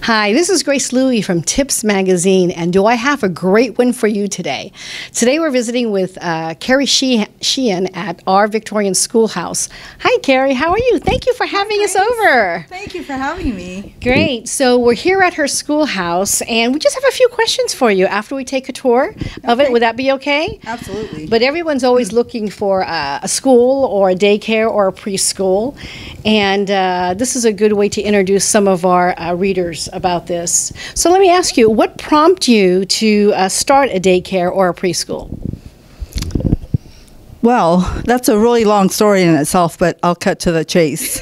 Hi, this is Grace Louie from Tips Magazine, and do I have a great one for you today? Today we're visiting with Carrie Sheehan at our Victorian Schoolhouse. Hi, Carrie. How are you? Thank you for having us over. Thank you for having me. Great. So we're here at her schoolhouse, and we just have a few questions for you after we take a tour of it. Would that be okay? Absolutely. But everyone's always looking for a school or a daycare or a preschool, and this is a good way to introduce some of our readers about this. So let me ask you, what prompted you to start a daycare or a preschool? Well, that's a really long story in itself, but I'll cut to the chase.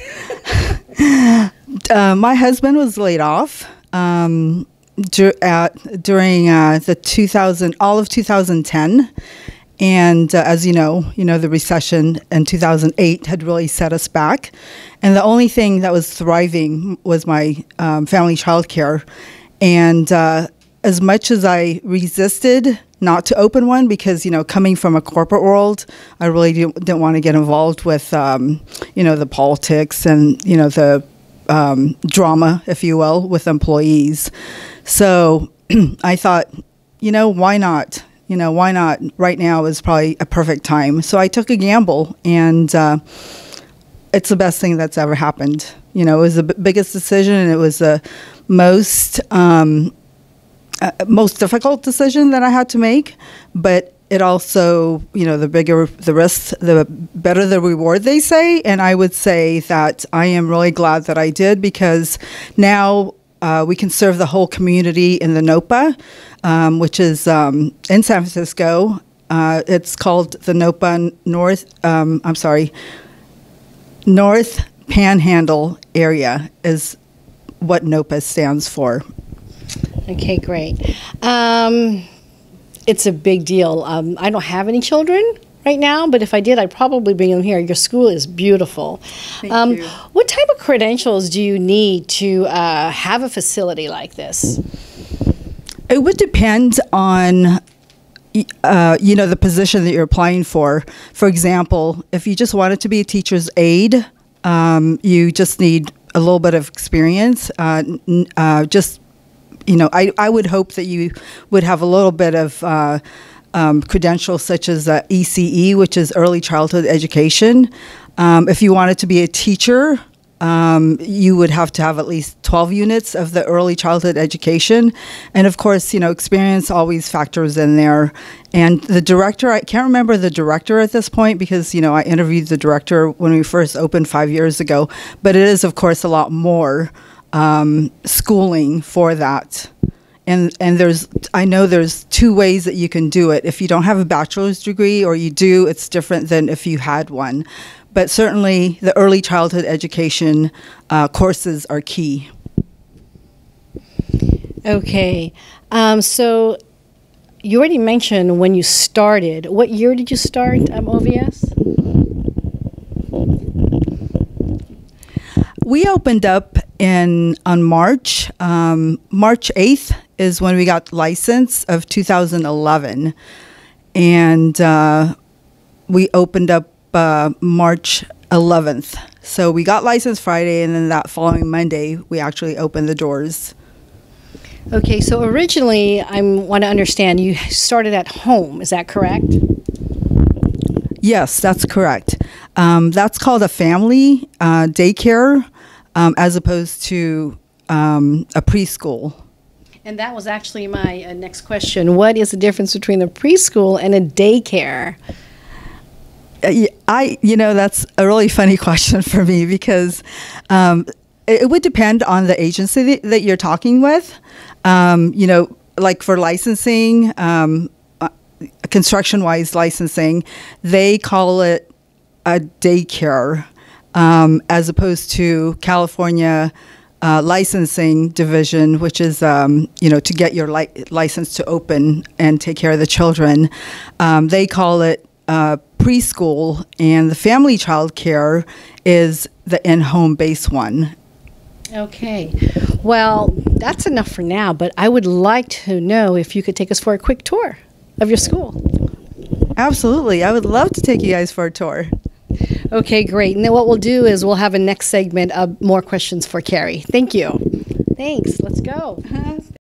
My husband was laid off during the all of 2010. And as you know, the recession in 2008 had really set us back. And the only thing that was thriving was my family childcare. And as much as I resisted not to open one because, coming from a corporate world, I really didn't want to get involved with, the politics and, the drama, if you will, with employees. So I thought, why not? Why not? Right now is probably a perfect time. So I took a gamble, and it's the best thing that's ever happened. It was the biggest decision, and it was the most difficult decision that I had to make. But it also, the bigger the risk, the better the reward, they say. And I would say that I am really glad that I did, because now we can serve the whole community in the NOPA, which is in San Francisco. It's called the NOPA North Panhandle Area is what NOPA stands for. Okay, great. It's a big deal. I don't have any children right now, but if I did, I'd probably bring them here. Your school is beautiful. Thank you. What type of credentials do you need to have a facility like this? It would depend on, the position that you're applying for. For example, if you just wanted to be a teacher's aide, you just need a little bit of experience. I would hope that you would have a little bit of credentials such as ECE, which is early childhood education. If you wanted to be a teacher, you would have to have at least 12 units of the early childhood education. And of course, experience always factors in there. And the director, I can't remember the director at this point because, I interviewed the director when we first opened 5 years ago. But it is, of course, a lot more schooling for that. And I know there's two ways that you can do it. If you don't have a bachelor's degree, or you do, it's different than if you had one. But certainly the early childhood education courses are key. Okay. So you already mentioned when you started. What year did you start OVS? We opened up on March 8th is when we got licensed of 2011. And we opened up March 11th. So we got licensed Friday, and then that following Monday, we actually opened the doors. Okay, so originally, I want to understand, you started at home, is that correct? Yes, that's correct. That's called a family daycare, as opposed to a preschool. And that was actually my next question. What is the difference between a preschool and a daycare? That's a really funny question for me, because it would depend on the agency that you're talking with. Like for licensing, construction-wise licensing, they call it a daycare, as opposed to California licensing division, which is, to get your license to open and take care of the children. They call it preschool, and the family child care is the in-home base one. Okay. Well, that's enough for now, but I would like to know if you could take us for a quick tour of your school. Absolutely. I would love to take you guys for a tour. Okay, great. And then what we'll do is we'll have a next segment of more questions for Carrie. Thank you. Thanks. Let's go.